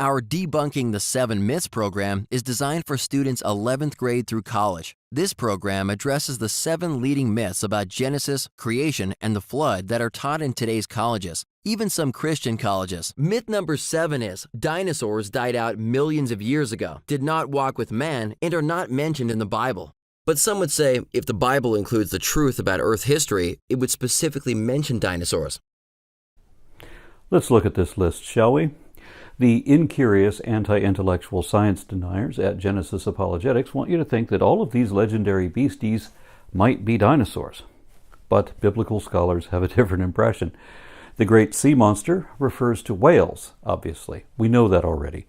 Our Debunking the Seven Myths program is designed for students 11th grade through college. This program addresses the 7 leading myths about Genesis, creation, and the flood that are taught in today's colleges, even some Christian colleges. Myth number 7 is dinosaurs died out millions of years ago, did not walk with man, and are not mentioned in the Bible. But some would say if the Bible includes the truth about Earth history, it would specifically mention dinosaurs. Let's look at this list, shall we? The incurious anti-intellectual science deniers at Genesis Apologetics want you to think that all of these legendary beasties might be dinosaurs. But biblical scholars have a different impression. The great sea monster refers to whales, obviously. We know that already.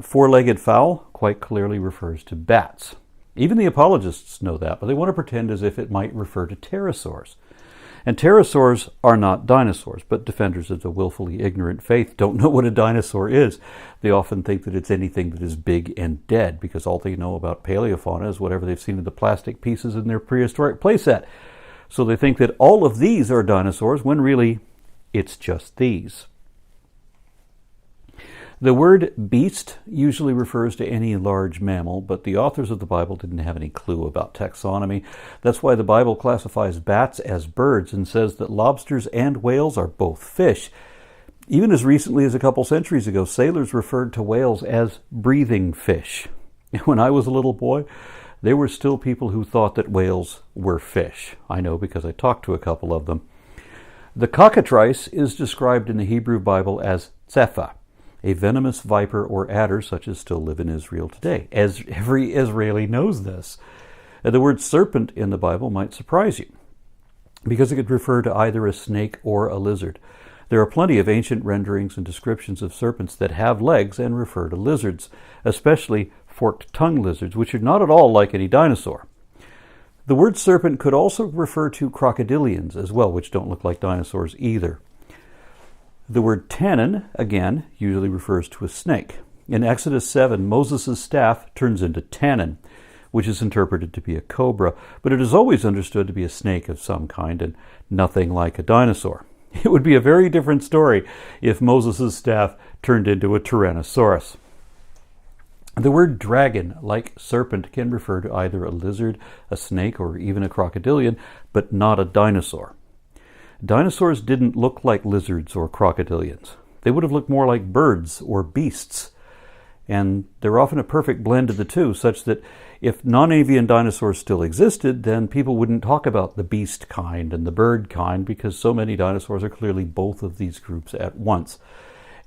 Four-legged fowl quite clearly refers to bats. Even the apologists know that, but they want to pretend as if it might refer to pterosaurs. And pterosaurs are not dinosaurs, but defenders of the willfully ignorant faith don't know what a dinosaur is. They often think that it's anything that is big and dead, because all they know about paleofauna is whatever they've seen in the plastic pieces in their prehistoric playset. So they think that all of these are dinosaurs, when really it's just these. The word beast usually refers to any large mammal, but the authors of the Bible didn't have any clue about taxonomy. That's why the Bible classifies bats as birds and says that lobsters and whales are both fish. Even as recently as a couple centuries ago, sailors referred to whales as breathing fish. When I was a little boy, there were still people who thought that whales were fish. I know because I talked to a couple of them. The cockatrice is described in the Hebrew Bible as tsepha, a venomous viper or adder such as still live in Israel today. As every Israeli knows this. The word serpent in the Bible might surprise you, because it could refer to either a snake or a lizard. There are plenty of ancient renderings and descriptions of serpents that have legs and refer to lizards, especially forked-tongued lizards, which are not at all like any dinosaur. The word serpent could also refer to crocodilians as well, which don't look like dinosaurs either. The word tannin, again, usually refers to a snake. In Exodus 7, Moses' staff turns into tannin, which is interpreted to be a cobra, but it is always understood to be a snake of some kind and nothing like a dinosaur. It would be a very different story if Moses' staff turned into a tyrannosaurus. The word dragon, like serpent, can refer to either a lizard, a snake, or even a crocodilian, but not a dinosaur. Dinosaurs didn't look like lizards or crocodilians. They would have looked more like birds or beasts. And they're often a perfect blend of the two, such that if non-avian dinosaurs still existed, then people wouldn't talk about the beast kind and the bird kind, because so many dinosaurs are clearly both of these groups at once.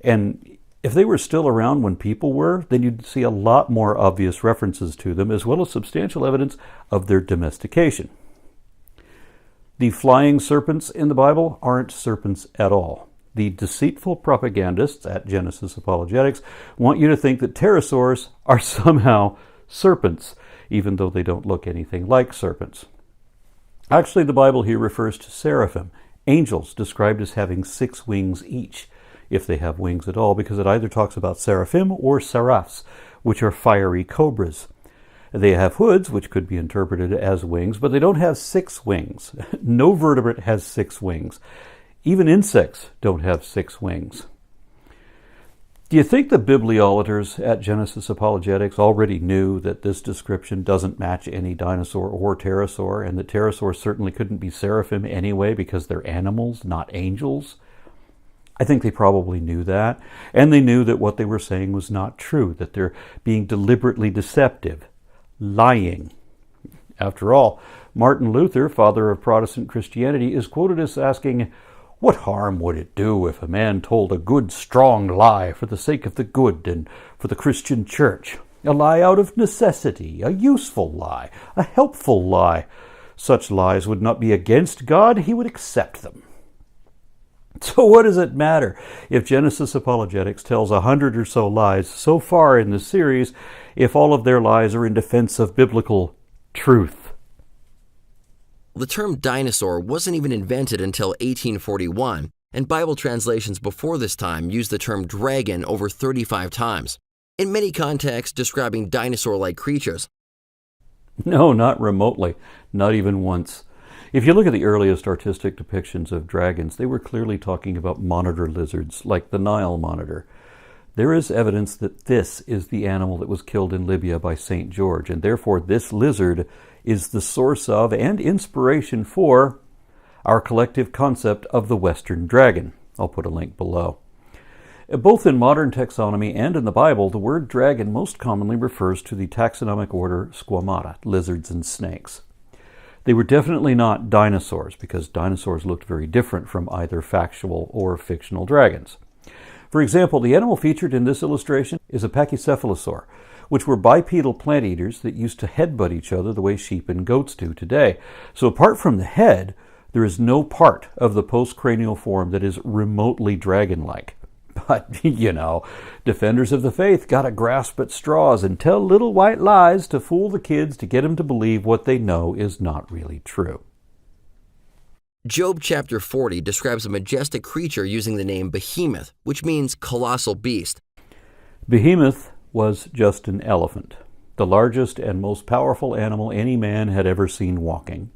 And if they were still around when people were, then you'd see a lot more obvious references to them, as well as substantial evidence of their domestication. The flying serpents in the Bible aren't serpents at all. The deceitful propagandists at Genesis Apologetics want you to think that pterosaurs are somehow serpents, even though they don't look anything like serpents. Actually, the Bible here refers to seraphim, angels described as having 6 wings each, if they have wings at all, because it either talks about seraphim or seraphs, which are fiery cobras. They have hoods, which could be interpreted as wings, but they don't have 6 wings. No vertebrate has 6 wings. Even insects don't have 6 wings. Do you think the bibliolaters at Genesis Apologetics already knew that this description doesn't match any dinosaur or pterosaur, and that pterosaurs certainly couldn't be seraphim anyway because they're animals, not angels? I think they probably knew that, and they knew that what they were saying was not true, that they're being deliberately deceptive. Lying. After all, Martin Luther, father of Protestant Christianity, is quoted as asking, "What harm would it do if a man told a good, strong lie for the sake of the good and for the Christian church? A lie out of necessity, a useful lie, a helpful lie. Such lies would not be against God, he would accept them." So what does it matter if Genesis Apologetics tells 100 or so lies so far in the series, if all of their lies are in defense of biblical truth? The term dinosaur wasn't even invented until 1841, and Bible translations before this time used the term dragon over 35 times, in many contexts describing dinosaur-like creatures. No, not remotely, not even once. If you look at the earliest artistic depictions of dragons, they were clearly talking about monitor lizards, like the Nile monitor. There is evidence that this is the animal that was killed in Libya by St. George, and therefore this lizard is the source of and inspiration for our collective concept of the Western dragon. I'll put a link below. Both in modern taxonomy and in the Bible, the word dragon most commonly refers to the taxonomic order Squamata, lizards and snakes. They were definitely not dinosaurs, because dinosaurs looked very different from either factual or fictional dragons. For example, the animal featured in this illustration is a pachycephalosaur, which were bipedal plant eaters that used to headbutt each other the way sheep and goats do today. So apart from the head, there is no part of the postcranial form that is remotely dragon-like. But, defenders of the faith gotta grasp at straws and tell little white lies to fool the kids to get them to believe what they know is not really true. Job chapter 40 describes a majestic creature using the name Behemoth, which means colossal beast. Behemoth was just an elephant, the largest and most powerful animal any man had ever seen walking.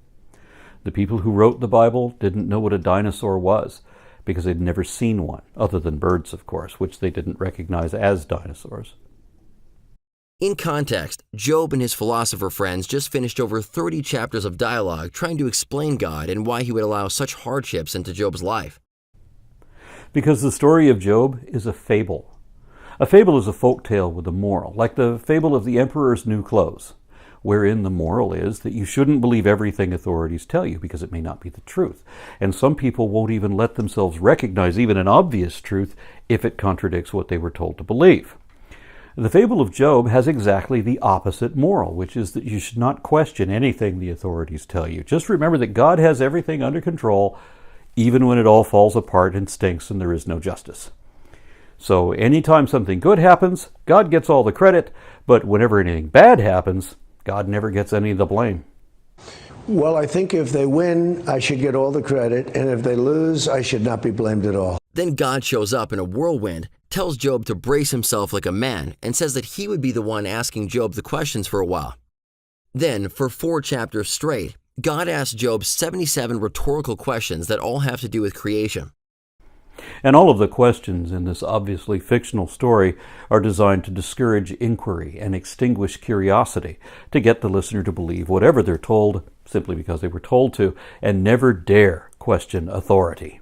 The people who wrote the Bible didn't know what a dinosaur was, because they'd never seen one, other than birds, of course, which they didn't recognize as dinosaurs. In context, Job and his philosopher friends just finished over 30 chapters of dialogue trying to explain God and why he would allow such hardships into Job's life. Because the story of Job is a fable. A fable is a folk tale with a moral, like the fable of the emperor's new clothes, wherein the moral is that you shouldn't believe everything authorities tell you because it may not be the truth. And some people won't even let themselves recognize even an obvious truth if it contradicts what they were told to believe. The fable of Job has exactly the opposite moral, which is that you should not question anything the authorities tell you. Just remember that God has everything under control, even when it all falls apart and stinks and there is no justice. So anytime something good happens, God gets all the credit, but whenever anything bad happens, God never gets any of the blame. Well, I think if they win, I should get all the credit, and if they lose, I should not be blamed at all. Then God shows up in a whirlwind, tells Job to brace himself like a man, and says that he would be the one asking Job the questions for a while. Then, for 4 chapters straight, God asks Job 77 rhetorical questions that all have to do with creation. And all of the questions in this obviously fictional story are designed to discourage inquiry and extinguish curiosity, to get the listener to believe whatever they're told simply because they were told to, and never dare question authority.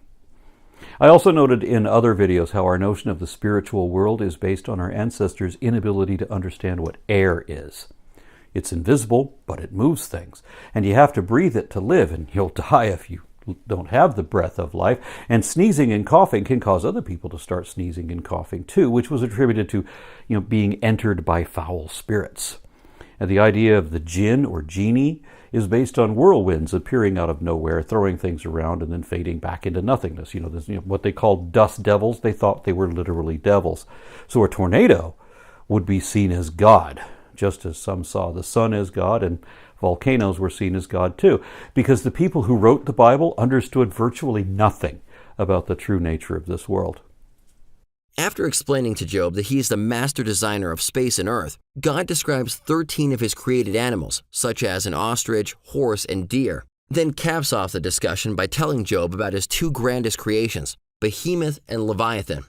I also noted in other videos how our notion of the spiritual world is based on our ancestors' inability to understand what air is. It's invisible, but it moves things, and you have to breathe it to live, and you'll die if you don't have the breath of life. And sneezing and coughing can cause other people to start sneezing and coughing too, which was attributed to being entered by foul spirits. And the idea of the jinn or genie is based on whirlwinds appearing out of nowhere, throwing things around and then fading back into nothingness. What they called dust devils, they thought they were literally devils. So a tornado would be seen as God, just as some saw the sun as God, and volcanoes were seen as God too, because the people who wrote the Bible understood virtually nothing about the true nature of this world. After explaining to Job that he is the master designer of space and earth, God describes 13 of his created animals, such as an ostrich, horse, and deer, then caps off the discussion by telling Job about his 2 grandest creations, Behemoth and Leviathan.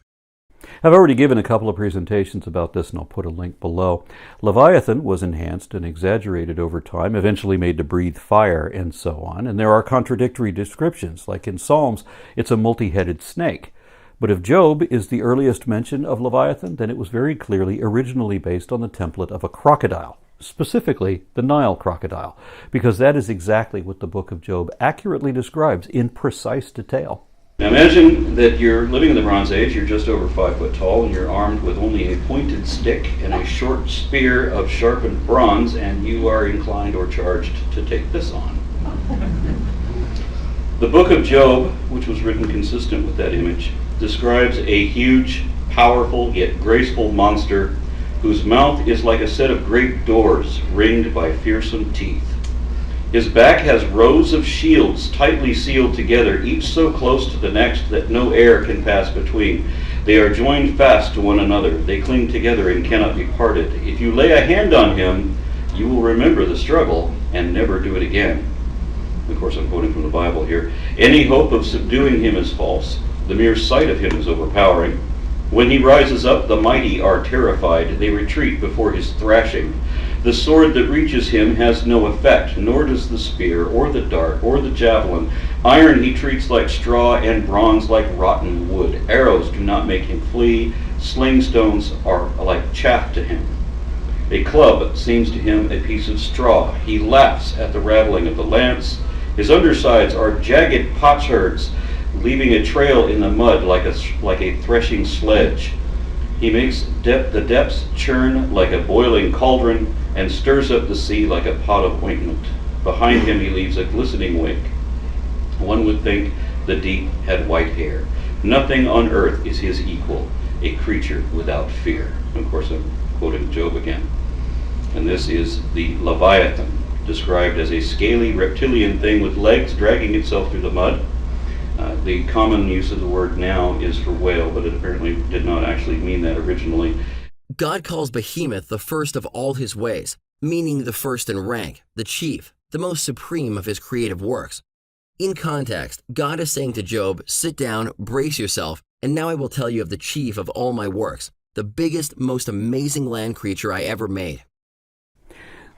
I've already given a couple of presentations about this, and I'll put a link below. Leviathan was enhanced and exaggerated over time, eventually made to breathe fire, and so on. And there are contradictory descriptions, like in Psalms, it's a multi-headed snake. But if Job is the earliest mention of Leviathan, then it was very clearly originally based on the template of a crocodile, specifically the Nile crocodile, because that is exactly what the book of Job accurately describes in precise detail. Now imagine that you're living in the Bronze Age, you're just over 5 foot tall, and you're armed with only a pointed stick and a short spear of sharpened bronze, and you are inclined or charged to take this on. The book of Job, which was written consistent with that image, describes a huge, powerful, yet graceful monster whose mouth is like a set of great doors ringed by fearsome teeth. His back has rows of shields tightly sealed together, each so close to the next that no air can pass between. They are joined fast to one another. They cling together and cannot be parted. If you lay a hand on him, you will remember the struggle and never do it again. Of course, I'm quoting from the Bible here. Any hope of subduing him is false. The mere sight of him is overpowering. When he rises up, the mighty are terrified. They retreat before his thrashing. The sword that reaches him has no effect, nor does the spear, or the dart, or the javelin. Iron he treats like straw, and bronze like rotten wood. Arrows do not make him flee. Sling stones are like chaff to him. A club seems to him a piece of straw. He laughs at the rattling of the lance. His undersides are jagged potsherds, leaving a trail in the mud like a threshing sledge. He makes the depths churn like a boiling cauldron, and stirs up the sea like a pot of ointment. Behind him he leaves a glistening wake. One would think the deep had white hair. Nothing on earth is his equal, a creature without fear. Of course, I'm quoting Job again. And this is the Leviathan, described as a scaly reptilian thing with legs dragging itself through the mud. The common use of the word now is for whale, but it apparently did not actually mean that originally. God calls Behemoth the first of all his ways, meaning the first in rank, the chief, the most supreme of his creative works. In context, God is saying to Job, sit down, brace yourself, and now I will tell you of the chief of all my works, the biggest, most amazing land creature I ever made.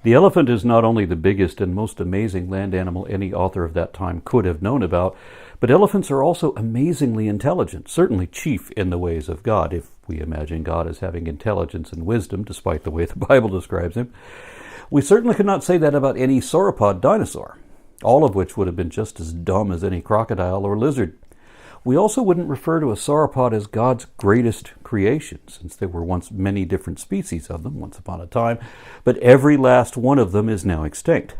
The elephant is not only the biggest and most amazing land animal any author of that time could have known about, but elephants are also amazingly intelligent, certainly chief in the ways of God, if we imagine God as having intelligence and wisdom, despite the way the Bible describes him. We certainly could not say that about any sauropod dinosaur, all of which would have been just as dumb as any crocodile or lizard. We also wouldn't refer to a sauropod as God's greatest creation, since there were once many different species of them once upon a time, but every last one of them is now extinct.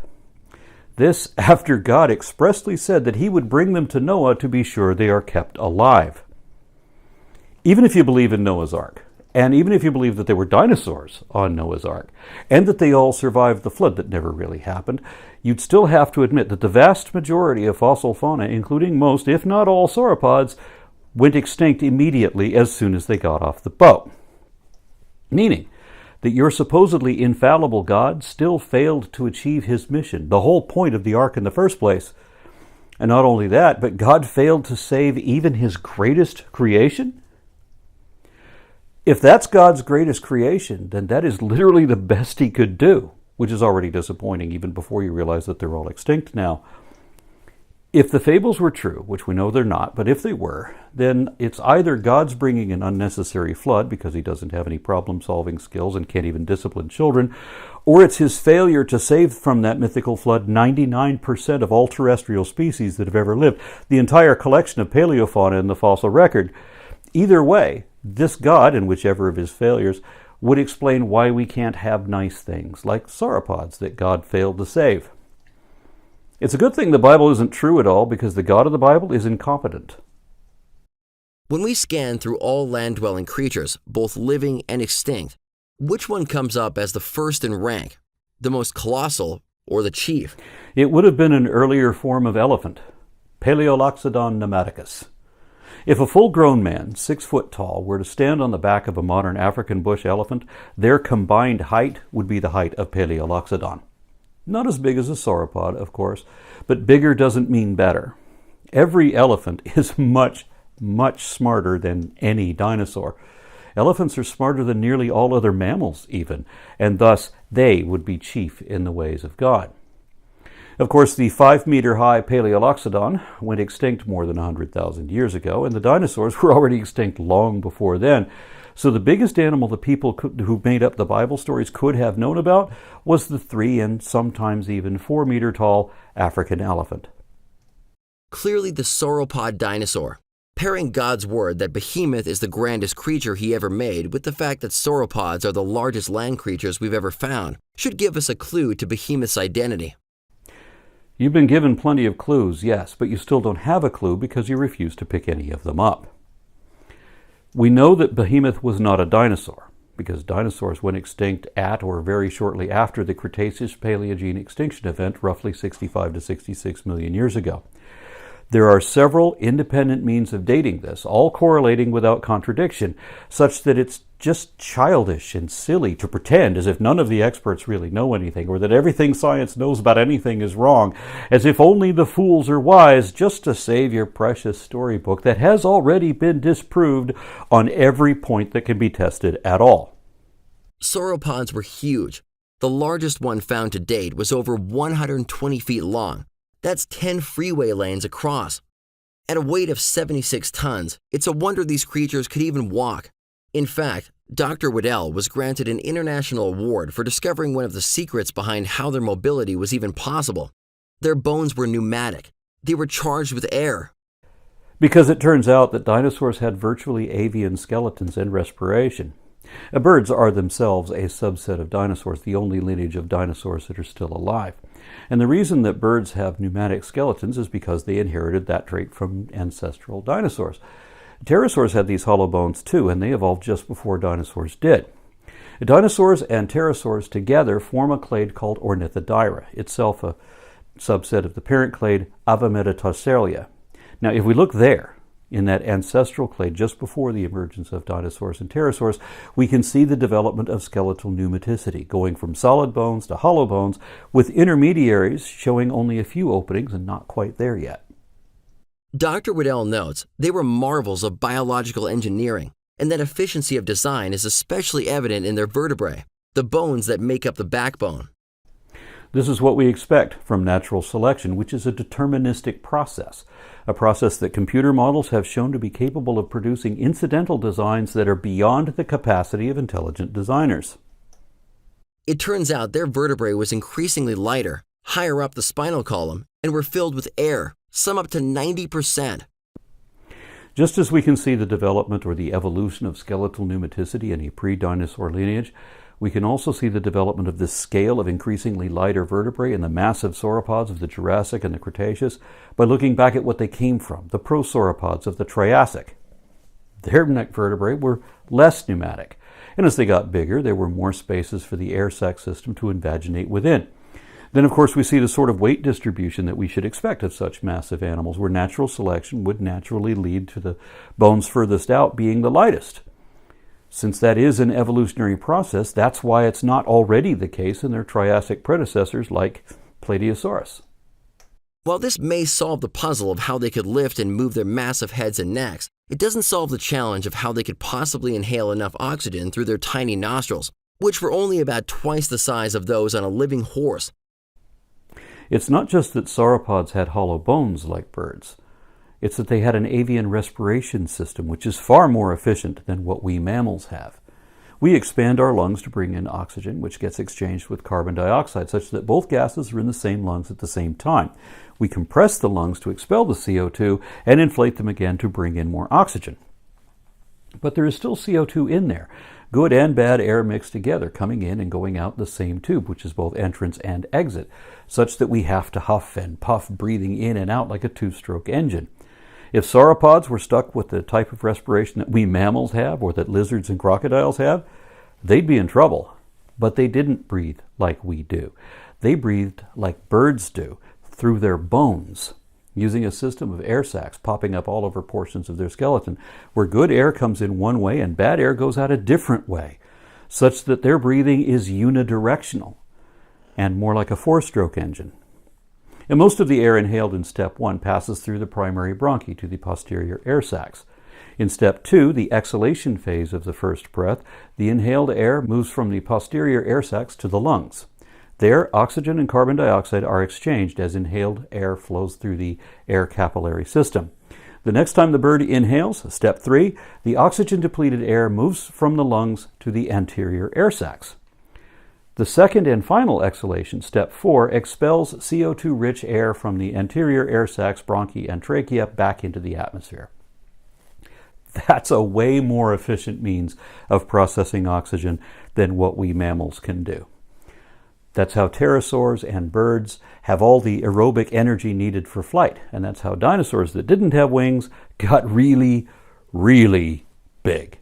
This after God expressly said that he would bring them to Noah to be sure they are kept alive. Even if you believe in Noah's Ark, and even if you believe that there were dinosaurs on Noah's Ark, and that they all survived the flood that never really happened, you'd still have to admit that the vast majority of fossil fauna, including most, if not all, sauropods, went extinct immediately as soon as they got off the boat. Meaning that your supposedly infallible God still failed to achieve his mission, the whole point of the ark in the first place. And not only that, but God failed to save even his greatest creation? If that's God's greatest creation, then that is literally the best he could do, which is already disappointing even before you realize that they're all extinct now. If the fables were true, which we know they're not, but if they were, then it's either God's bringing an unnecessary flood because he doesn't have any problem-solving skills and can't even discipline children, or it's his failure to save from that mythical flood 99% of all terrestrial species that have ever lived, the entire collection of paleofauna in the fossil record. Either way, this God, in whichever of his failures, would explain why we can't have nice things, like sauropods that God failed to save. It's a good thing the Bible isn't true at all, because the God of the Bible is incompetent. When we scan through all land-dwelling creatures, both living and extinct, which one comes up as the first in rank, the most colossal, or the chief? It would have been an earlier form of elephant, Paleoloxodon pneumaticus. If a full-grown man, 6 foot tall, were to stand on the back of a modern African bush elephant, their combined height would be the height of Paleoloxodon. Not as big as a sauropod, of course, but bigger doesn't mean better. Every elephant is much, much smarter than any dinosaur. Elephants are smarter than nearly all other mammals even, and thus they would be chief in the ways of God. Of course, the 5-meter-high Paleoloxodon went extinct more than 100,000 years ago, and the dinosaurs were already extinct long before then. So the biggest animal the people who made up the Bible stories could have known about was the 3 and sometimes even 4-meter-tall African elephant. Clearly the sauropod dinosaur. Pairing God's word that Behemoth is the grandest creature he ever made with the fact that sauropods are the largest land creatures we've ever found should give us a clue to Behemoth's identity. You've been given plenty of clues, yes, but you still don't have a clue because you refuse to pick any of them up. We know that Behemoth was not a dinosaur, because dinosaurs went extinct at or very shortly after the Cretaceous-Paleogene extinction event, roughly 65 to 66 million years ago. There are several independent means of dating this, all correlating without contradiction, such that it's just childish and silly to pretend as if none of the experts really know anything, or that everything science knows about anything is wrong, as if only the fools are wise, just to save your precious storybook that has already been disproved on every point that can be tested at all. Sauropods were huge. The largest one found to date was over 120 feet long. That's 10 freeway lanes across. At a weight of 76 tons, it's a wonder these creatures could even walk. In fact, Dr. Waddell was granted an international award for discovering one of the secrets behind how their mobility was even possible. Their bones were pneumatic. They were charged with air. Because it turns out that dinosaurs had virtually avian skeletons and respiration. Birds are themselves a subset of dinosaurs, the only lineage of dinosaurs that are still alive. And the reason that birds have pneumatic skeletons is because they inherited that trait from ancestral dinosaurs. Pterosaurs had these hollow bones too, and they evolved just before dinosaurs did. Dinosaurs and pterosaurs together form a clade called Ornithodyra, itself a subset of the parent clade Avian. Now, if we look there, in that ancestral clade just before the emergence of dinosaurs and pterosaurs, we can see the development of skeletal pneumaticity, going from solid bones to hollow bones, with intermediaries showing only a few openings and not quite there yet. Dr. Waddell notes they were marvels of biological engineering, and that efficiency of design is especially evident in their vertebrae, the bones that make up the backbone. This is what we expect from natural selection, which is a deterministic process, a process that computer models have shown to be capable of producing incidental designs that are beyond the capacity of intelligent designers. It turns out their vertebrae was increasingly lighter, higher up the spinal column, and were filled with air, some up to 90%. Just as we can see the development or the evolution of skeletal pneumaticity in a pre-dinosaur lineage, we can also see the development of this scale of increasingly lighter vertebrae in the massive sauropods of the Jurassic and the Cretaceous by looking back at what they came from, the prosauropods of the Triassic. Their neck vertebrae were less pneumatic, and as they got bigger, there were more spaces for the air sac system to invaginate within. Then, of course, we see the sort of weight distribution that we should expect of such massive animals, where natural selection would naturally lead to the bones furthest out being the lightest. Since that is an evolutionary process, that's why it's not already the case in their Triassic predecessors like Plateosaurus. While this may solve the puzzle of how they could lift and move their massive heads and necks, it doesn't solve the challenge of how they could possibly inhale enough oxygen through their tiny nostrils, which were only about twice the size of those on a living horse. It's not just that sauropods had hollow bones like birds. It's that they had an avian respiration system, which is far more efficient than what we mammals have. We expand our lungs to bring in oxygen, which gets exchanged with carbon dioxide, such that both gases are in the same lungs at the same time. We compress the lungs to expel the CO2 and inflate them again to bring in more oxygen. But there is still CO2 in there, good and bad air mixed together, coming in and going out the same tube, which is both entrance and exit, such that we have to huff and puff, breathing in and out like a two-stroke engine. If sauropods were stuck with the type of respiration that we mammals have or that lizards and crocodiles have, they'd be in trouble. But they didn't breathe like we do. They breathed like birds do, through their bones, using a system of air sacs popping up all over portions of their skeleton, where good air comes in one way and bad air goes out a different way, such that their breathing is unidirectional and more like a four-stroke engine. And most of the air inhaled in step 1 passes through the primary bronchi to the posterior air sacs. In step 2, the exhalation phase of the first breath, the inhaled air moves from the posterior air sacs to the lungs. There, oxygen and carbon dioxide are exchanged as inhaled air flows through the air capillary system. The next time the bird inhales, step 3, the oxygen-depleted air moves from the lungs to the anterior air sacs. The second and final exhalation, step 4, expels CO2-rich air from the anterior air sacs, bronchi, and trachea back into the atmosphere. That's a way more efficient means of processing oxygen than what we mammals can do. That's how pterosaurs and birds have all the aerobic energy needed for flight, and that's how dinosaurs that didn't have wings got really, really big.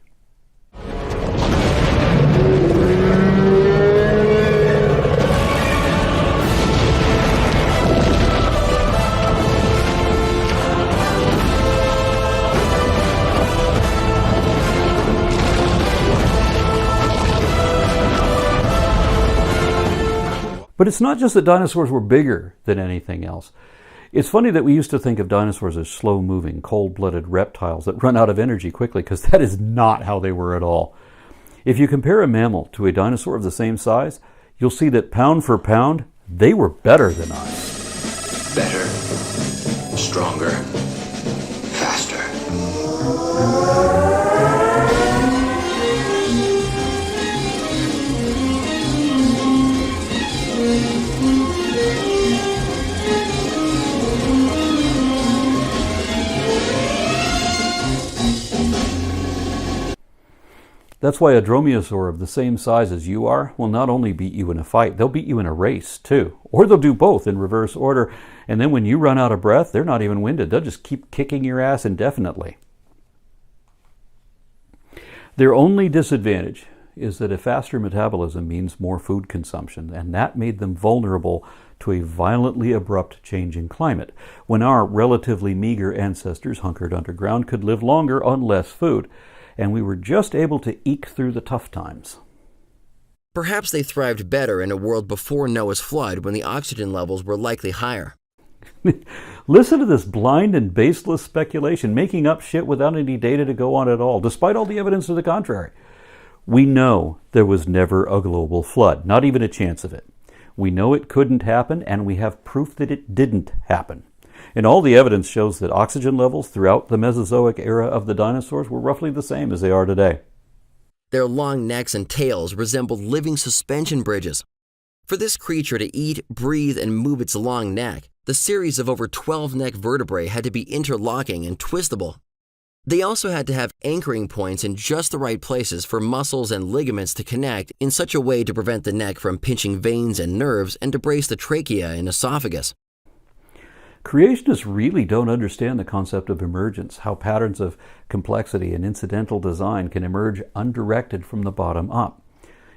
But it's not just that dinosaurs were bigger than anything else. It's funny that we used to think of dinosaurs as slow-moving, cold-blooded reptiles that run out of energy quickly, because that is not how they were at all. If you compare a mammal to a dinosaur of the same size, you'll see that pound for pound, they were better than us. Better, stronger, faster. That's why a dromaeosaur of the same size as you are will not only beat you in a fight, they'll beat you in a race too. Or they'll do both in reverse order, and then when you run out of breath, they're not even winded. They'll just keep kicking your ass indefinitely. Their only disadvantage is that a faster metabolism means more food consumption, and that made them vulnerable to a violently abrupt change in climate, when our relatively meager ancestors hunkered underground could live longer on less food, and we were just able to eke through the tough times. Perhaps they thrived better in a world before Noah's flood, when the oxygen levels were likely higher. Listen to this blind and baseless speculation, making up shit without any data to go on at all, despite all the evidence to the contrary. We know there was never a global flood, not even a chance of it. We know it couldn't happen, and we have proof that it didn't happen. And all the evidence shows that oxygen levels throughout the Mesozoic era of the dinosaurs were roughly the same as they are today. Their long necks and tails resembled living suspension bridges. For this creature to eat, breathe, and move its long neck, the series of over 12 neck vertebrae had to be interlocking and twistable. They also had to have anchoring points in just the right places for muscles and ligaments to connect in such a way to prevent the neck from pinching veins and nerves and to brace the trachea and esophagus. Creationists really don't understand the concept of emergence, how patterns of complexity and incidental design can emerge undirected from the bottom up.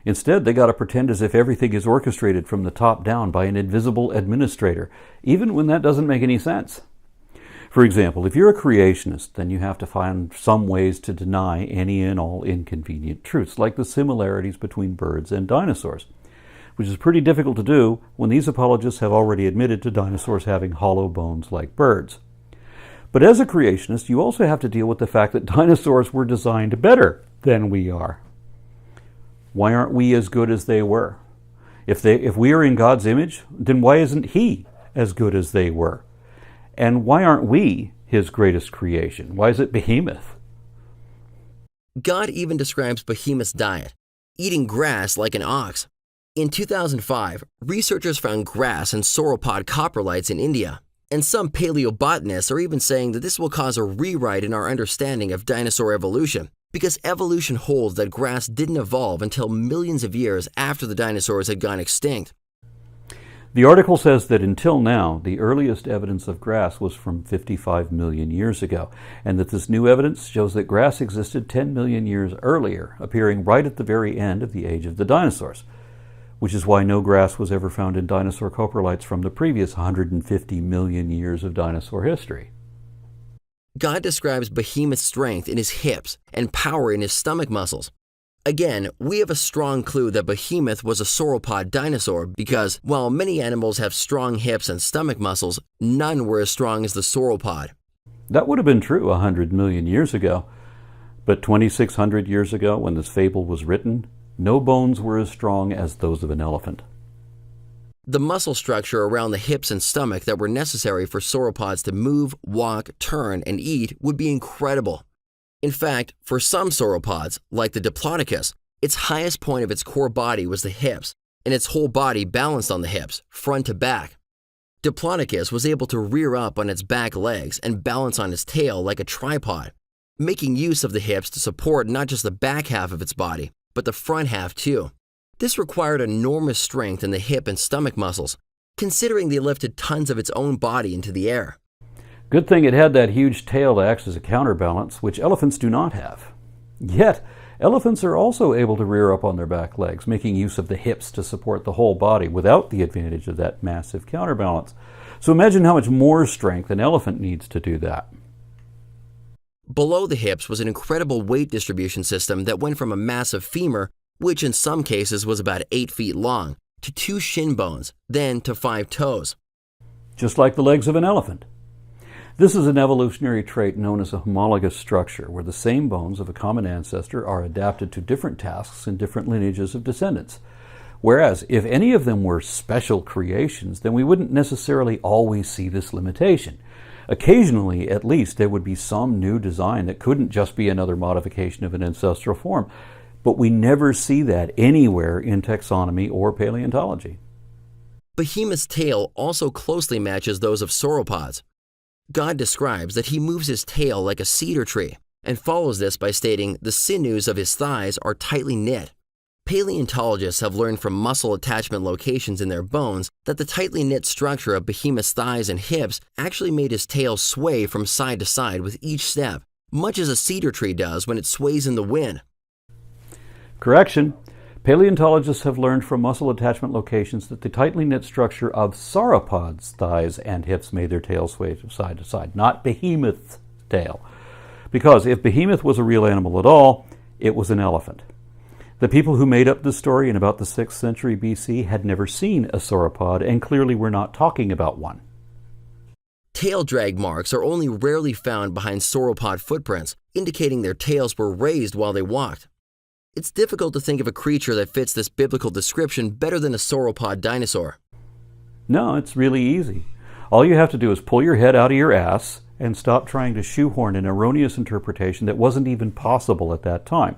Instead, they got to pretend as if everything is orchestrated from the top down by an invisible administrator, even when that doesn't make any sense. For example, if you're a creationist, then you have to find some ways to deny any and all inconvenient truths, like the similarities between birds and dinosaurs, which is pretty difficult to do when these apologists have already admitted to dinosaurs having hollow bones like birds. But as a creationist, you also have to deal with the fact that dinosaurs were designed better than we are. Why aren't we as good as they were? If we are in God's image, then why isn't He as good as they were? And why aren't we His greatest creation? Why is it Behemoth? God even describes Behemoth's diet, eating grass like an ox. In 2005, researchers found grass and sauropod coprolites in India, and some paleobotanists are even saying that this will cause a rewrite in our understanding of dinosaur evolution, because evolution holds that grass didn't evolve until millions of years after the dinosaurs had gone extinct. The article says that until now, the earliest evidence of grass was from 55 million years ago, and that this new evidence shows that grass existed 10 million years earlier, appearing right at the very end of the age of the dinosaurs, which is why no grass was ever found in dinosaur coprolites from the previous 150 million years of dinosaur history. God describes Behemoth's strength in his hips and power in his stomach muscles. Again, we have a strong clue that Behemoth was a sauropod dinosaur because, while many animals have strong hips and stomach muscles, none were as strong as the sauropod. That would have been true 100 million years ago, but 2,600 years ago, when this fable was written, no bones were as strong as those of an elephant. The muscle structure around the hips and stomach that were necessary for sauropods to move, walk, turn, and eat would be incredible. In fact, for some sauropods, like the Diplodocus, its highest point of its core body was the hips, and its whole body balanced on the hips, front to back. Diplodocus was able to rear up on its back legs and balance on its tail like a tripod, making use of the hips to support not just the back half of its body, but the front half too. This required enormous strength in the hip and stomach muscles, considering they lifted tons of its own body into the air. Good thing it had that huge tail to act as a counterbalance, which elephants do not have. Yet, elephants are also able to rear up on their back legs, making use of the hips to support the whole body without the advantage of that massive counterbalance. So imagine how much more strength an elephant needs to do that. Below the hips was an incredible weight distribution system that went from a massive femur, which in some cases was about 8 feet long, to 2 shin bones, then to 5 toes. Just like the legs of an elephant. This is an evolutionary trait known as a homologous structure, where the same bones of a common ancestor are adapted to different tasks in different lineages of descendants. Whereas, if any of them were special creations, then we wouldn't necessarily always see this limitation. Occasionally, at least, there would be some new design that couldn't just be another modification of an ancestral form. But we never see that anywhere in taxonomy or paleontology. Behemoth's tail also closely matches those of sauropods. God describes that he moves his tail like a cedar tree, and follows this by stating the sinews of his thighs are tightly knit. Paleontologists have learned from muscle attachment locations in their bones that the tightly knit structure of Behemoth's thighs and hips actually made his tail sway from side to side with each step, much as a cedar tree does when it sways in the wind. Correction. Paleontologists have learned from muscle attachment locations that the tightly knit structure of sauropods' thighs and hips made their tail sway from side to side, not Behemoth's tail. Because if Behemoth was a real animal at all, it was an elephant. The people who made up this story in about the 6th century BC had never seen a sauropod and clearly were not talking about one. Tail drag marks are only rarely found behind sauropod footprints, indicating their tails were raised while they walked. It's difficult to think of a creature that fits this biblical description better than a sauropod dinosaur. No, it's really easy. All you have to do is pull your head out of your ass and stop trying to shoehorn an erroneous interpretation that wasn't even possible at that time.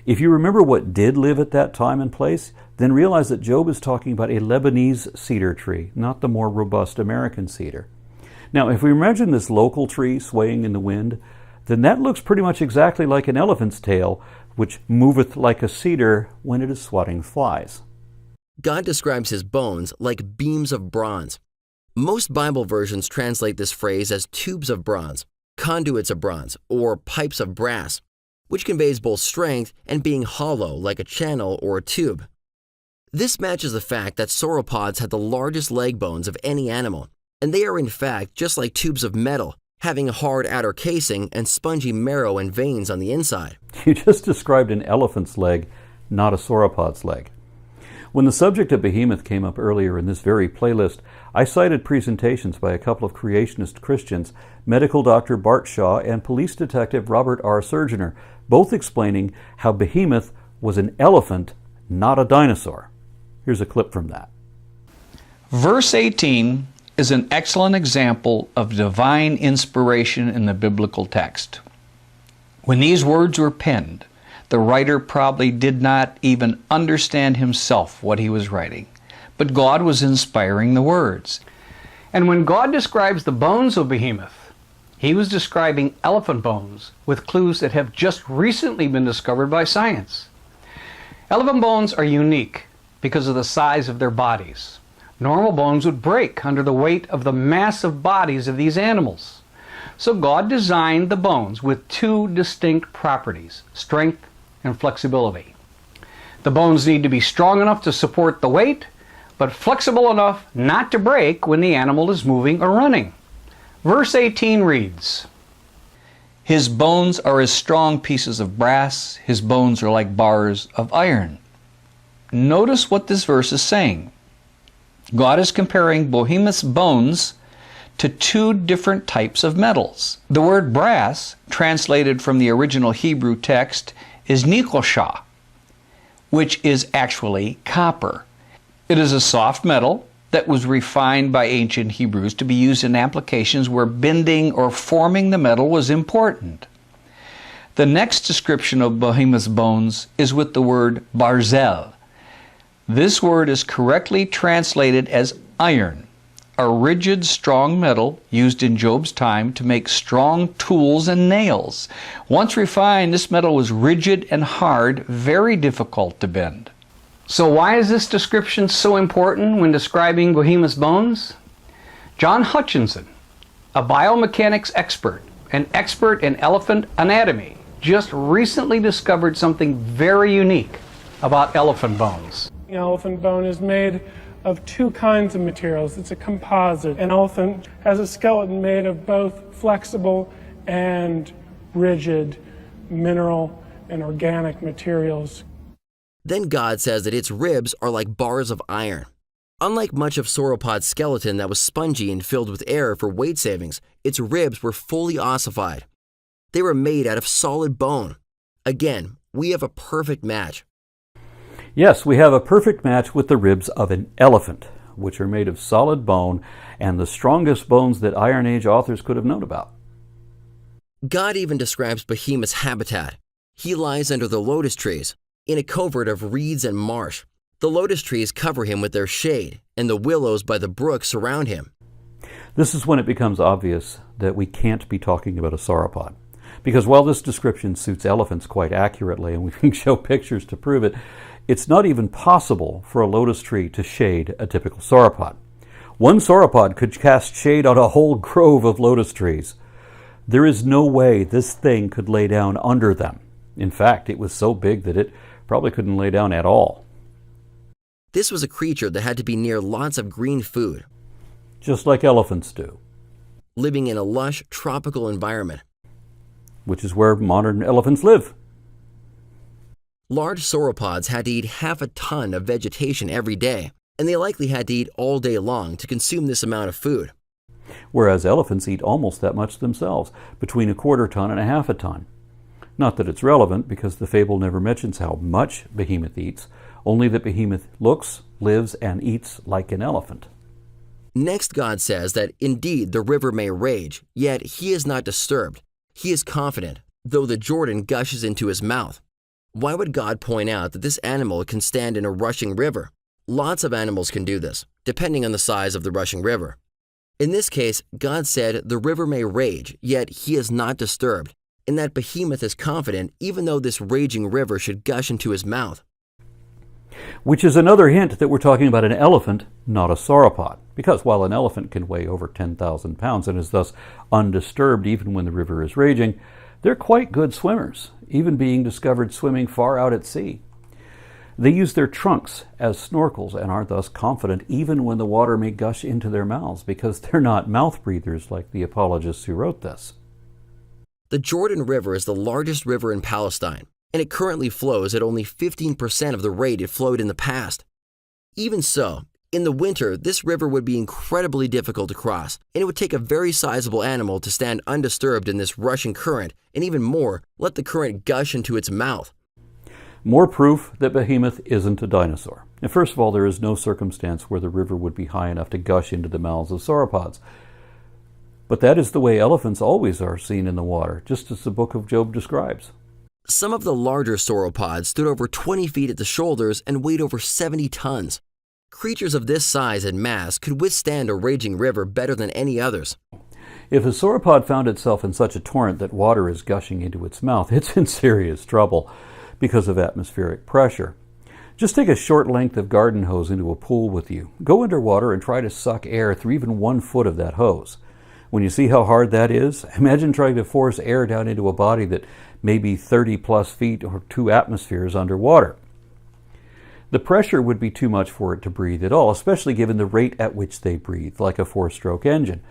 If you remember what did live at that time and place, then realize that Job is talking about a Lebanese cedar tree, not the more robust American cedar. Now, if we imagine this local tree swaying in the wind, then that looks pretty much exactly like an elephant's tail, which moveth like a cedar when it is swatting flies. God describes his bones like beams of bronze. Most Bible versions translate this phrase as tubes of bronze, conduits of bronze, or pipes of brass, which conveys both strength and being hollow like a channel or a tube. This matches the fact that sauropods had the largest leg bones of any animal, and they are in fact just like tubes of metal, having a hard outer casing and spongy marrow and veins on the inside. You just described an elephant's leg, not a sauropod's leg. When the subject of Behemoth came up earlier in this very playlist, I cited presentations by a couple of creationist Christians, medical Dr. Bart Shaw and police detective Robert R. Surgener, both explaining how Behemoth was an elephant, not a dinosaur. Here's a clip from that. Verse 18 is an excellent example of divine inspiration in the biblical text. When these words were penned, the writer probably did not even understand himself what he was writing, but God was inspiring the words. And when God describes the bones of Behemoth, he was describing elephant bones with clues that have just recently been discovered by science. Elephant bones are unique because of the size of their bodies. Normal bones would break under the weight of the massive bodies of these animals. So God designed the bones with 2 distinct properties, strength and flexibility. The bones need to be strong enough to support the weight, but flexible enough not to break when the animal is moving or running. Verse 18 reads, His bones are as strong pieces of brass, his bones are like bars of iron. Notice what this verse is saying. God is comparing Behemoth's bones to 2 different types of metals. The word brass, translated from the original Hebrew text, is nikosha, which is actually copper. It is a soft metal that was refined by ancient Hebrews to be used in applications where bending or forming the metal was important. The next description of Behemoth's bones is with the word barzel. This word is correctly translated as iron, a rigid, strong metal used in Job's time to make strong tools and nails. Once refined, this metal was rigid and hard, very difficult to bend. So why is this description so important when describing Behemoth's bones? John Hutchinson, a biomechanics expert, an expert in elephant anatomy, just recently discovered something very unique about elephant bones. The elephant bone is made of 2 kinds of materials. It's a composite. An elephant has a skeleton made of both flexible and rigid mineral and organic materials. Then God says that its ribs are like bars of iron. Unlike much of sauropod's skeleton that was spongy and filled with air for weight savings, its ribs were fully ossified. They were made out of solid bone. Again, we have a perfect match. Yes, we have a perfect match with the ribs of an elephant, which are made of solid bone and the strongest bones that Iron Age authors could have known about. God even describes Behemoth's habitat. He lies under the lotus trees, in a covert of reeds and marsh. The lotus trees cover him with their shade, and the willows by the brook surround him. This is when it becomes obvious that we can't be talking about a sauropod. Because while this description suits elephants quite accurately, and we can show pictures to prove it, it's not even possible for a lotus tree to shade a typical sauropod. One sauropod could cast shade on a whole grove of lotus trees. There is no way this thing could lay down under them. In fact, it was so big that it probably couldn't lay down at all. This was a creature that had to be near lots of green food, Just like elephants do, living in a lush, tropical environment. which is where modern elephants live. Large sauropods had to eat half a ton of vegetation every day, and they likely had to eat all day long to consume this amount of food. Whereas elephants eat almost that much themselves, between a quarter ton and a half a ton. Not that it's relevant, because the fable never mentions how much Behemoth eats, only that Behemoth looks, lives, and eats like an elephant. Next, God says that indeed the river may rage, yet he is not disturbed. He is confident, though the Jordan gushes into his mouth. Why would God point out that this animal can stand in a rushing river? Lots of animals can do this, depending on the size of the rushing river. In this case, God said the river may rage, yet he is not disturbed, and that Behemoth is confident even though this raging river should gush into his mouth. Which is another hint that we're talking about an elephant, not a sauropod. Because while an elephant can weigh over 10,000 pounds and is thus undisturbed even when the river is raging, they're quite good swimmers, even being discovered swimming far out at sea. They use their trunks as snorkels and are thus confident even when the water may gush into their mouths, because they're not mouth breathers like the apologists who wrote this. The Jordan River is the largest river in Palestine, and it currently flows at only 15% of the rate it flowed in the past. Even so, in the winter, this river would be incredibly difficult to cross, and it would take a very sizable animal to stand undisturbed in this rushing current, and even more, let the current gush into its mouth. More proof that Behemoth isn't a dinosaur. And first of all, there is no circumstance where the river would be high enough to gush into the mouths of sauropods. But that is the way elephants always are seen in the water, just as the book of Job describes. Some of the larger sauropods stood over 20 feet at the shoulders and weighed over 70 tons. Creatures of this size and mass could withstand a raging river better than any others. If a sauropod found itself in such a torrent that water is gushing into its mouth, it's in serious trouble because of atmospheric pressure. Just take a short length of garden hose into a pool with you. Go underwater and try to suck air through even 1 foot of that hose. When you see how hard that is, imagine trying to force air down into a body that may be 30 plus feet or 2 atmospheres underwater. The pressure would be too much for it to breathe at all, especially given the rate at which they breathe, like a 4-stroke engine.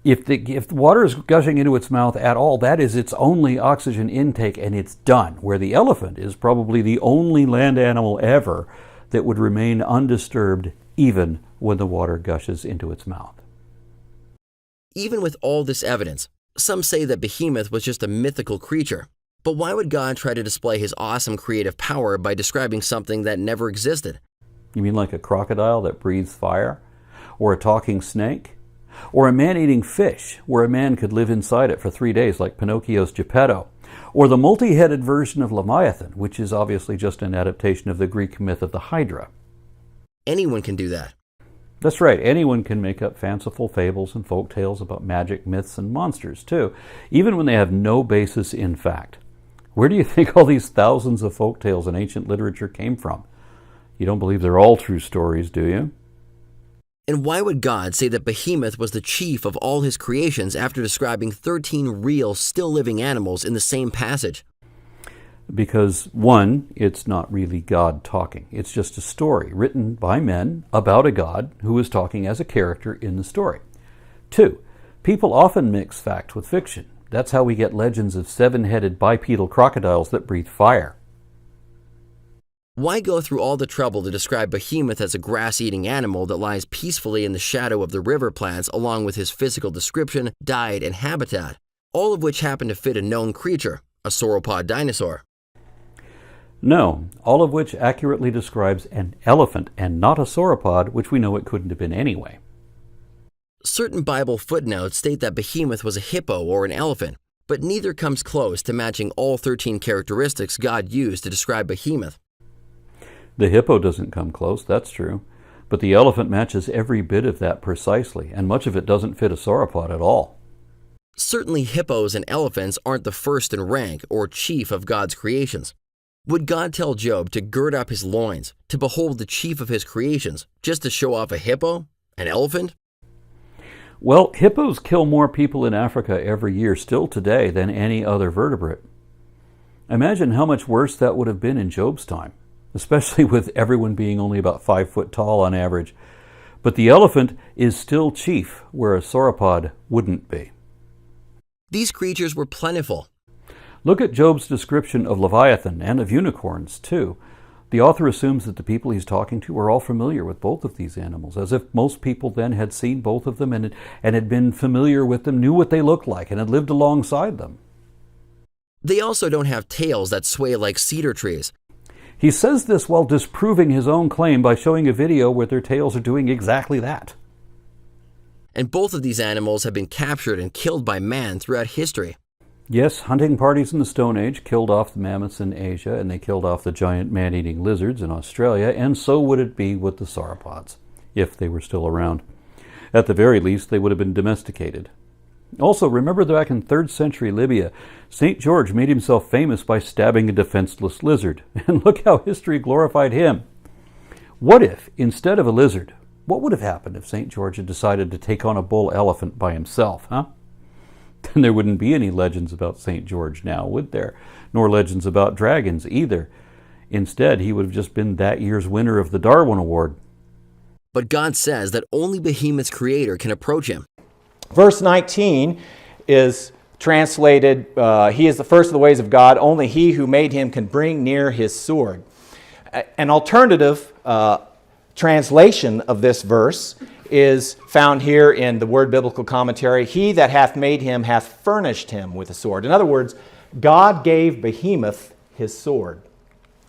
If the water is gushing into its mouth at all, that is its only oxygen intake, and it's done, where the elephant is probably the only land animal ever that would remain undisturbed even when the water gushes into its mouth. Even with all this evidence, some say that Behemoth was just a mythical creature. But why would God try to display his awesome creative power by describing something that never existed? You mean like a crocodile that breathes fire? Or a talking snake? Or a man-eating fish, where a man could live inside it for 3 days like Pinocchio's Geppetto? Or the multi-headed version of Leviathan, which is obviously just an adaptation of the Greek myth of the Hydra? Anyone can do that. That's right, anyone can make up fanciful fables and folk tales about magic, myths, and monsters, too, even when they have no basis in fact. Where do you think all these thousands of folk tales in ancient literature came from? You don't believe they're all true stories, do you? And why would God say that Behemoth was the chief of all his creations after describing 13 real, still living animals in the same passage? Because, one, it's not really God talking. It's just a story written by men about a God who is talking as a character in the story. 2, people often mix fact with fiction. That's how we get legends of 7-headed bipedal crocodiles that breathe fire. Why go through all the trouble to describe Behemoth as a grass-eating animal that lies peacefully in the shadow of the river plants along with his physical description, diet, and habitat, all of which happen to fit a known creature, a sauropod dinosaur? No, all of which accurately describes an elephant and not a sauropod, which we know it couldn't have been anyway. Certain Bible footnotes state that Behemoth was a hippo or an elephant, but neither comes close to matching all 13 characteristics God used to describe Behemoth. The hippo doesn't come close, that's true, but the elephant matches every bit of that precisely, and much of it doesn't fit a sauropod at all. Certainly hippos and elephants aren't the first in rank or chief of God's creations. Would God tell Job to gird up his loins, to behold the chief of his creations, just to show off a hippo? An elephant? Well, hippos kill more people in Africa every year still today than any other vertebrate. Imagine how much worse that would have been in Job's time, especially with everyone being only about 5 foot tall on average. But the elephant is still chief, where a sauropod wouldn't be. These creatures were plentiful. Look at Job's description of Leviathan and of unicorns, too. The author assumes that the people he's talking to are all familiar with both of these animals, as if most people then had seen both of them and had been familiar with them, knew what they looked like, and had lived alongside them. They also don't have tails that sway like cedar trees. He says this while disproving his own claim by showing a video where their tails are doing exactly that. And both of these animals have been captured and killed by man throughout history. Yes, hunting parties in the Stone Age killed off the mammoths in Asia, and they killed off the giant man-eating lizards in Australia, and so would it be with the sauropods, if they were still around. At the very least, they would have been domesticated. Also, remember that back in 3rd century Libya, St. George made himself famous by stabbing a defenseless lizard, and look how history glorified him. What if, instead of a lizard, what would have happened if St. George had decided to take on a bull elephant by himself, huh? Then there wouldn't be any legends about St. George now, would there? Nor legends about dragons either. Instead, he would have just been that year's winner of the Darwin Award. But God says that only Behemoth's creator can approach him. Verse 19 is translated, he is the first of the ways of God, only he who made him can bring near his sword. An alternative translation of this verse is found here in the Word Biblical Commentary. He that hath made him hath furnished him with a sword. In other words, God gave Behemoth his sword.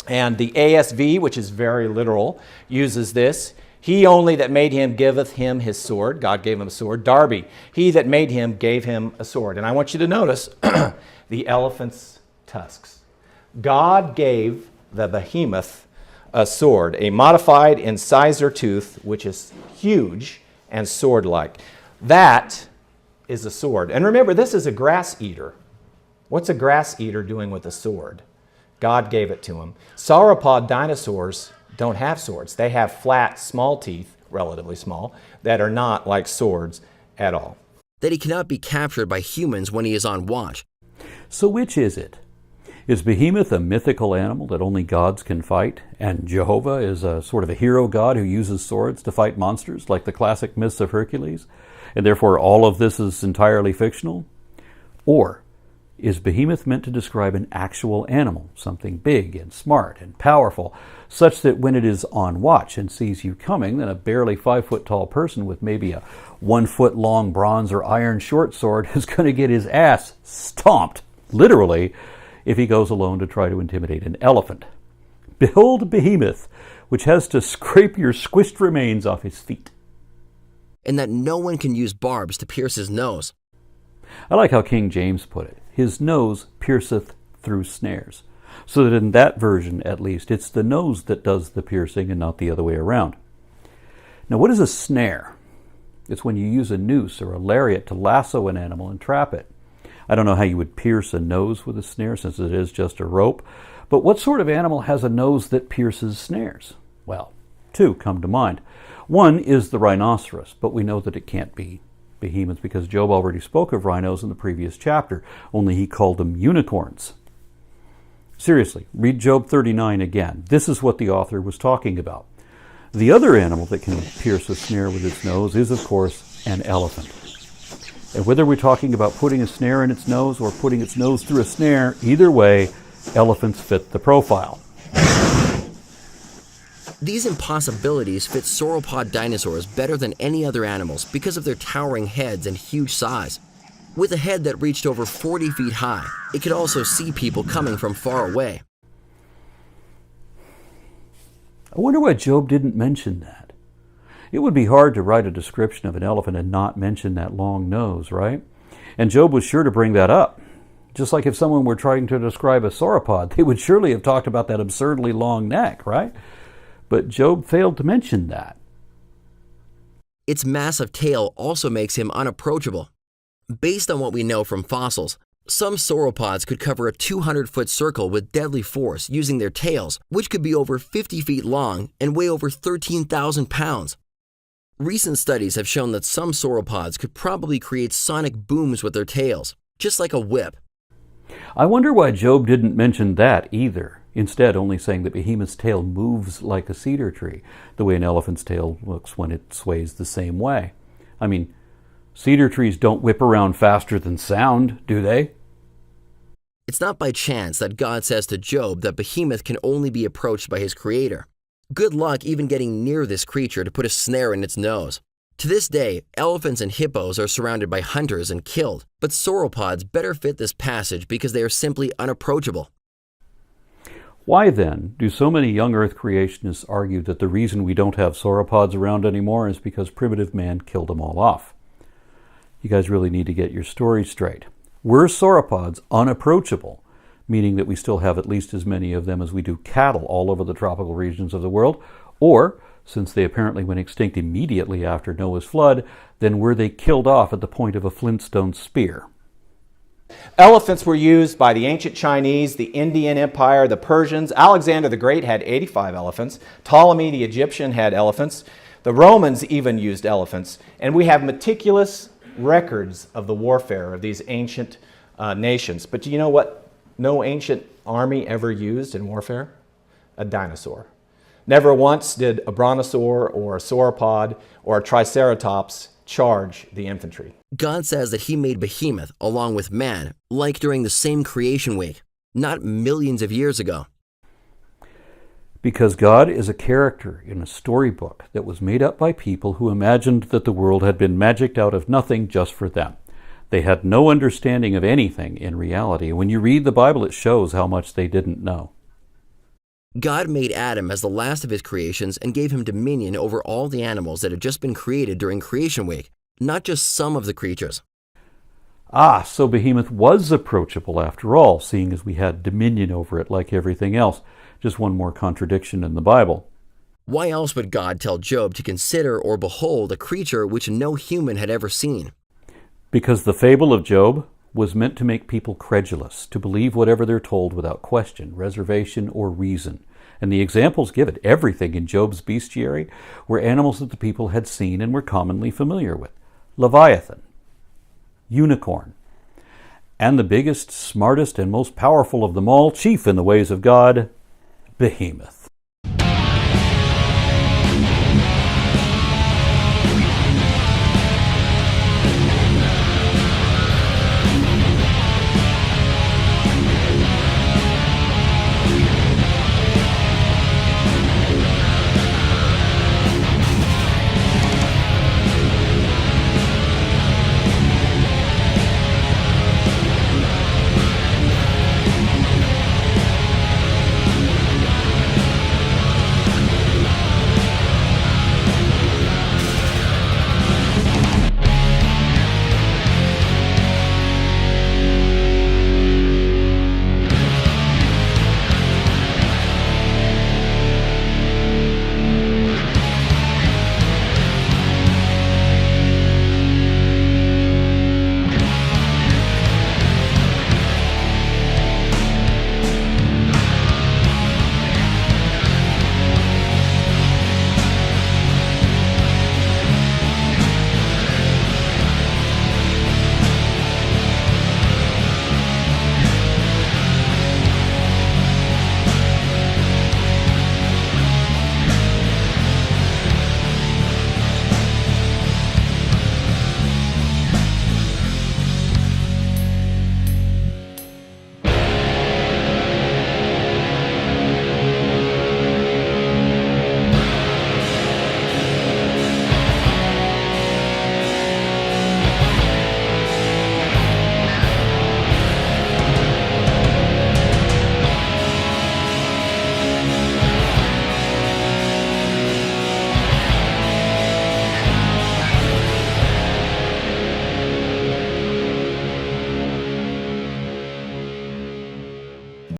And the ASV, which is very literal, uses this. He only that made him giveth him his sword. God gave him a sword. Darby, he that made him gave him a sword. And I want you to notice the elephant's tusks. God gave the Behemoth a sword, a modified incisor tooth, which is huge and sword-like. That is a sword. And remember, this is a grass eater. What's a grass eater doing with a sword? God gave it to him. Sauropod dinosaurs don't have swords. They have flat, small teeth, relatively small, that are not like swords at all. That he cannot be captured by humans when he is on watch. So which is it? Is Behemoth a mythical animal that only gods can fight, and Jehovah is a sort of a hero god who uses swords to fight monsters like the classic myths of Hercules, and therefore all of this is entirely fictional? Or is Behemoth meant to describe an actual animal, something big and smart and powerful, such that when it is on watch and sees you coming, then a barely 5 foot tall person with maybe a 1 foot long bronze or iron short sword is going to get his ass stomped, literally, if he goes alone to try to intimidate an elephant? Behold Behemoth, which has to scrape your squished remains off his feet. And that no one can use barbs to pierce his nose. I like how King James put it. His nose pierceth through snares. So that in that version, at least, it's the nose that does the piercing and not the other way around. Now, what is a snare? It's when you use a noose or a lariat to lasso an animal and trap it. I don't know how you would pierce a nose with a snare since it is just a rope, but what sort of animal has a nose that pierces snares? Well, two come to mind. One is the rhinoceros, but we know that it can't be Behemoth because Job already spoke of rhinos in the previous chapter, only he called them unicorns. Seriously, read Job 39 again. This is what the author was talking about. The other animal that can pierce a snare with its nose is, of course, an elephant. And whether we're talking about putting a snare in its nose or putting its nose through a snare, either way, elephants fit the profile. These impossibilities fit sauropod dinosaurs better than any other animals because of their towering heads and huge size. With a head that reached over 40 feet high, it could also see people coming from far away. I wonder why Job didn't mention that. It would be hard to write a description of an elephant and not mention that long nose, right? And Job was sure to bring that up. Just like if someone were trying to describe a sauropod, they would surely have talked about that absurdly long neck, right? But Job failed to mention that. Its massive tail also makes him unapproachable. Based on what we know from fossils, some sauropods could cover a 200-foot circle with deadly force using their tails, which could be over 50 feet long and weigh over 13,000 pounds. Recent studies have shown that some sauropods could probably create sonic booms with their tails, just like a whip. I wonder why Job didn't mention that either, instead only saying that Behemoth's tail moves like a cedar tree, the way an elephant's tail looks when it sways the same way. I mean, cedar trees don't whip around faster than sound, do they? It's not by chance that God says to Job that Behemoth can only be approached by his creator. Good luck even getting near this creature to put a snare in its nose. To this day, elephants and hippos are surrounded by hunters and killed, but sauropods better fit this passage because they are simply unapproachable. Why then do so many young Earth creationists argue that the reason we don't have sauropods around anymore is because primitive man killed them all off? You guys really need to get your story straight. Were sauropods unapproachable, meaning that we still have at least as many of them as we do cattle all over the tropical regions of the world, or, since they apparently went extinct immediately after Noah's flood, then were they killed off at the point of a flintstone spear? Elephants were used by the ancient Chinese, the Indian Empire, the Persians. Alexander the Great had 85 elephants. Ptolemy the Egyptian had elephants. The Romans even used elephants. And we have meticulous records of the warfare of these ancient nations. But do you know what no ancient army ever used in warfare? A dinosaur. Never once did a brontosaur or a sauropod or a triceratops charge the infantry. God says that he made Behemoth along with man, like during the same creation week, not millions of years ago. Because God is a character in a storybook that was made up by people who imagined that the world had been magicked out of nothing just for them. They had no understanding of anything in reality. When you read the Bible, it shows how much they didn't know. God made Adam as the last of his creations and gave him dominion over all the animals that had just been created during creation week, not just some of the creatures. Ah, so Behemoth was approachable after all, seeing as we had dominion over it like everything else. Just one more contradiction in the Bible. Why else would God tell Job to consider or behold a creature which no human had ever seen? Because the fable of Job was meant to make people credulous, to believe whatever they're told without question, reservation, or reason. And the examples given, everything in Job's bestiary, were animals that the people had seen and were commonly familiar with. Leviathan, unicorn, and the biggest, smartest, and most powerful of them all, chief in the ways of God, Behemoth.